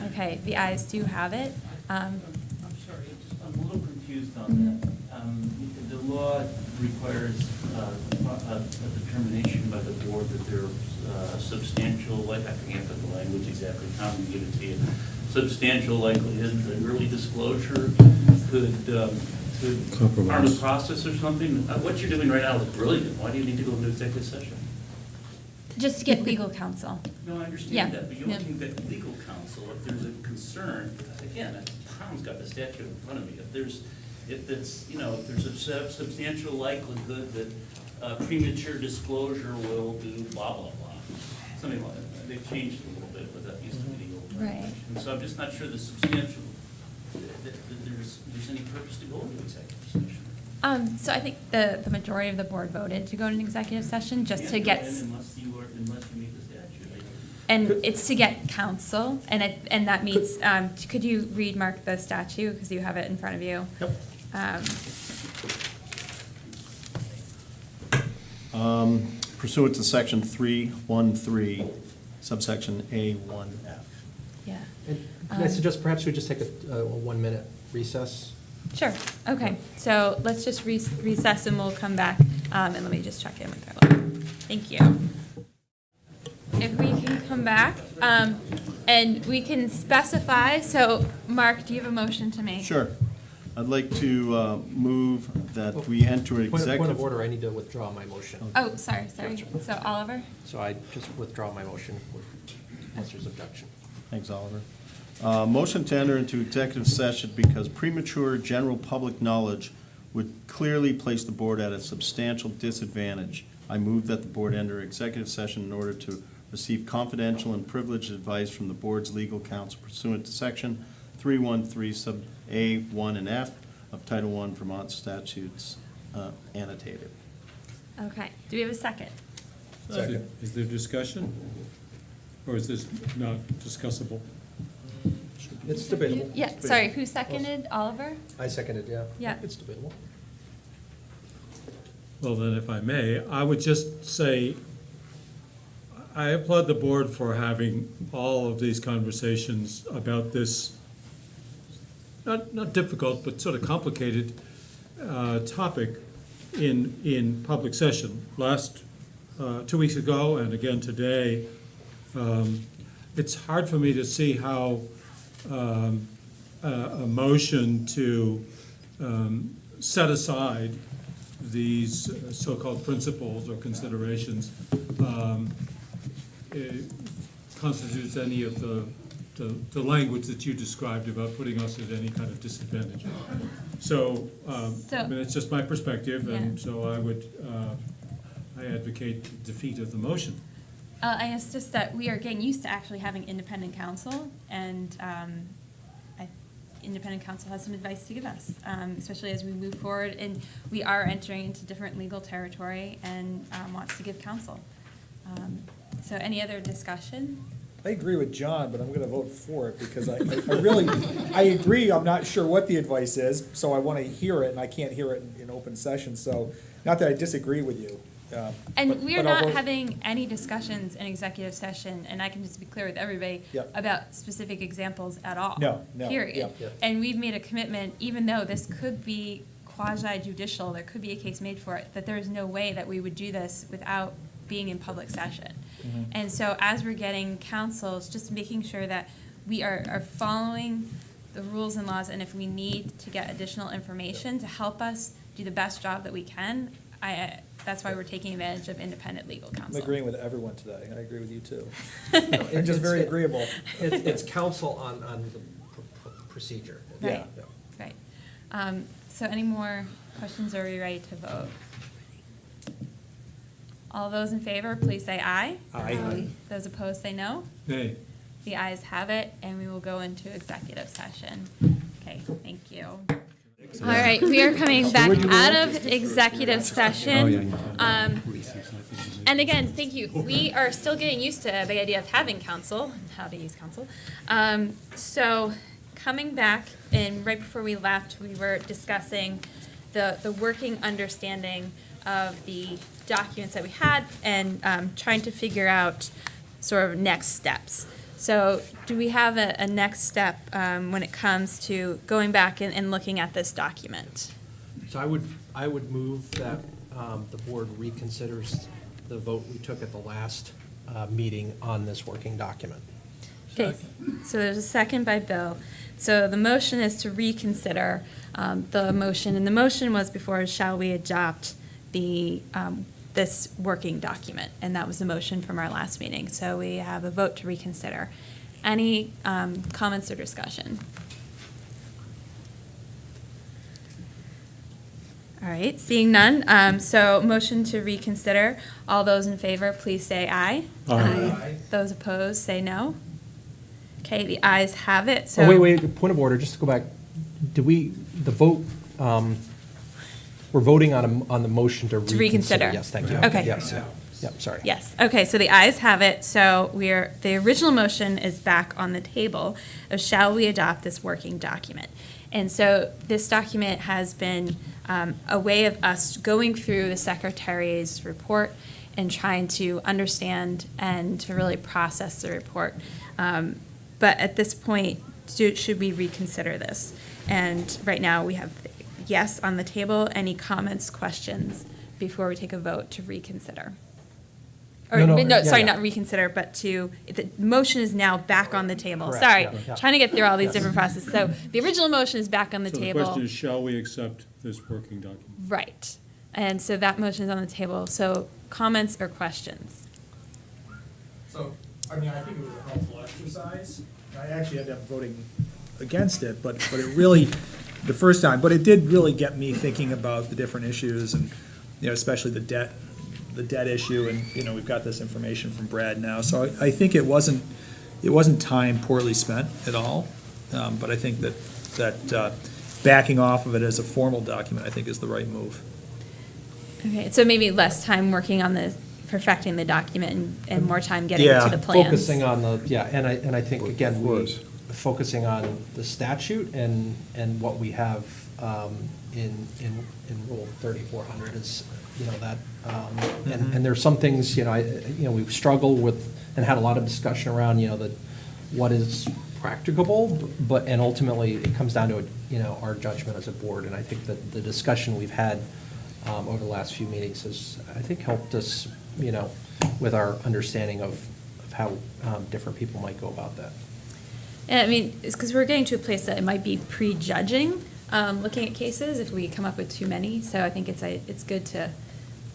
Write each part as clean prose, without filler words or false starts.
Okay, the ayes do have it. I'm sorry, I'm a little confused on that. The law requires a determination by the board that there's substantial, like, I forget the language exactly, Tom can give it to you, substantial likelihood that early disclosure could harm the process or something. What you're doing right now is brilliant. Why do you need to go into executive session? Just to get legal counsel. No, I understand Yeah, that, but you yeah. only can get legal counsel if there's a concern. Again, Tom's got the statute in front of me. If there's a substantial likelihood that premature disclosure will do blah, blah, blah. Something like that. They've changed it a little bit, but that used to be the old Right. language. And so I'm just not sure the substantial, that there's any purpose to go into executive session. So I think the majority of the board voted to go into executive session just to get, Unless you meet the statute. and it's to get counsel, and that means, could you read, Mark, the statute, because you have it in front of you? Yep. Pursuant to section 313, subsection A1F. Yeah. And can I suggest perhaps we just take a 1 minute recess? Sure, okay, so let's just recess and we'll come back, and let me just check in with our lawyer. Thank you. If we can come back, and we can specify, so Mark, do you have a motion to make? Sure. I'd like to move that we enter executive. Point of order, I need to withdraw my motion. Oh, sorry, so Oliver? So I just withdraw my motion unless there's objection. Thanks, Oliver. Motion to enter into executive session because premature general public knowledge would clearly place the board at a substantial disadvantage. I move that the board enter executive session in order to receive confidential and privileged advice from the board's legal counsel pursuant to section 313 sub A, 1, and F of Title I Vermont statutes annotated. Okay, do we have a second? Is there discussion? Or is this not discussable? It's debatable. Yeah, sorry, who seconded? Oliver? I seconded, yeah. Yeah. It's debatable. Well, then, if I may, I would just say, I applaud the board for having all of these conversations about this, not difficult, but sort of complicated topic in public session. 2 weeks ago, and again today, it's hard for me to see how a motion to set aside these so-called principles or considerations constitutes any of the language that you described about putting us at any kind of disadvantage. So, I mean, it's just my perspective, and Yeah. so I advocate defeat of the motion. I guess just that we are getting used to actually having independent counsel, and independent counsel has some advice to give us, especially as we move forward, and we are entering into different legal territory and wants to give counsel. So any other discussion? I agree with John, but I'm going to vote for it because I really, I agree, I'm not sure what the advice is, so I want to hear it, and I can't hear it in open session, so, not that I disagree with you. And we are but I'll not vote- having any discussions in executive session, and I can just be clear with everybody Yep. about specific examples at all. No, Period. yep. Yep. And we've made a commitment, even though this could be quasi-judicial, there could be a case made for it, that there is no way that we would do this without being in public session. Mm-hmm. And so as we're getting counsel, it's just making sure that we are following the rules and laws, and if we need to get additional information to help us do the best job that we can, that's why we're taking advantage of independent legal I'm counsel. agreeing with everyone today, I agree with you too. It's I'm just very agreeable. It's counsel on the procedure. Right. Yeah. Right. So any more questions, or are we ready to vote? All those in favor, please say aye. Aye. Those opposed, say no. Nay. The ayes have it, and we will go into executive session. Okay, thank you. All right, we are coming back out of executive session. And again, thank you. We are still getting used to the idea of having counsel, and how to use counsel. So coming back, and right before we left, we were discussing the working understanding of the documents that we had and trying to figure out sort of next steps. So do we have a next step when it comes to going back and looking at this document? So I would move that the board reconsiders the vote we took at the last meeting on this working document. Okay, so there's a second by Bill. So the motion is to reconsider the motion, and the motion was before, shall we adopt the, this working document? And that was the motion from our last meeting. So we have a vote to reconsider. Any comments or discussion? All right, seeing none, so motion to reconsider. All those in favor, please say aye. Aye. Those opposed, say no. Okay, the ayes have it, so. Oh, wait, point of order, just to go back. Did we, the vote, we're voting on the motion to reconsider? reconsider. Yes, thank you. Okay. Yes, yep, sorry. Yes, okay, so the ayes have it, so the original motion is back on the table of shall we adopt this working document? And so this document has been a way of us going through the Secretary's report and trying to understand and to really process the report. But at this point, should we reconsider this? And right now, we have yes on the table. Any comments, questions before we take a vote to reconsider? Or, yeah. not reconsider, but the motion is now back on the table. Correct, Sorry, yeah. trying to get through all these different processes. So the original motion is back on the So the table. question is, shall we accept this working document? Right. And so that motion is on the table. So comments or questions? So, I mean, I think it was a helpful exercise. I actually ended up voting against it, but it really, the first time, but it did really get me thinking about the different issues and, especially the debt issue, and, we've got this information from Brad now. So I think it wasn't time poorly spent at all. But I think that backing off of it as a formal document, I think is the right move. Okay, so maybe less time working on perfecting the document and more time getting Yeah. to the plans. Focusing on and I think, again, focusing on the statute and what we have in Rule 3400 is, that, and there's some things, we've struggled with and had a lot of discussion around, what is practicable, and ultimately it comes down to, our judgment as a board. And I think that the discussion we've had over the last few meetings has, I think, helped us, with our understanding of how different people might go about that. And I mean, it's because we're getting to a place that it might be prejudging, looking at cases if we come up with too many. So I think it's good to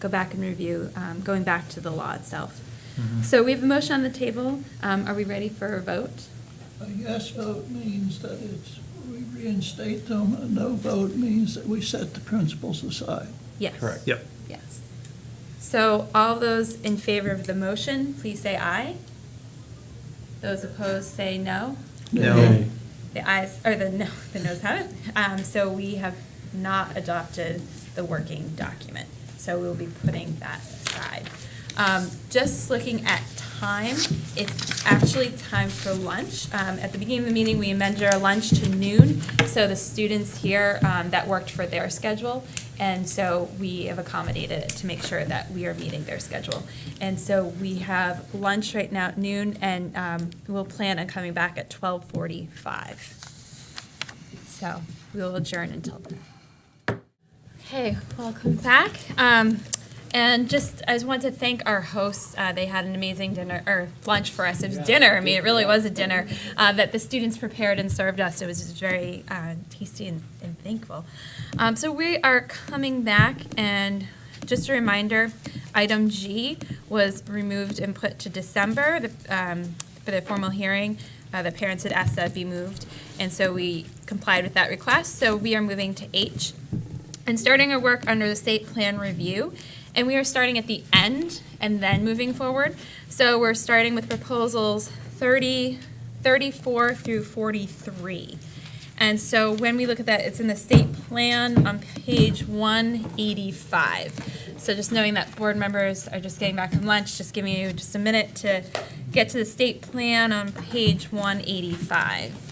go back and review, going back to the law itself. Mm-hmm. So we have a motion on the table. Are we ready for a vote? A yes vote means that we reinstate them. A no vote means that we set the principles aside. Yes. Correct. Yep. Yes. So all those in favor of the motion, please say aye. Those opposed, say no. No. The ayes, or the noes have it. So we have not adopted the working document. So we'll be putting that aside. Just looking at time, it's actually time for lunch. At the beginning of the meeting, we amended our lunch to noon, so the students here, that worked for their schedule, and so we have accommodated it to make sure that we are meeting their schedule. And so we have lunch right now at noon, and we'll plan on coming back at 12:45. So we will adjourn until then. Okay, welcome back. And just, I just want to thank our hosts. They had an amazing dinner, or lunch for us. It was dinner. I mean, it really was a dinner that the students prepared and served us. It was just very tasty and thankful. So we are coming back, and just a reminder, item G was removed and put to December for the formal hearing. The parents had asked that be moved, and so we complied with that request. So we are moving to H and starting our work under the state plan review. And we are starting at the end and then moving forward. So we're starting with proposals 30, 34 through 43. And so when we look at that, it's in the state plan on page 185. So just knowing that board members are just getting back from lunch, just giving you just a minute to get to the state plan on page 185.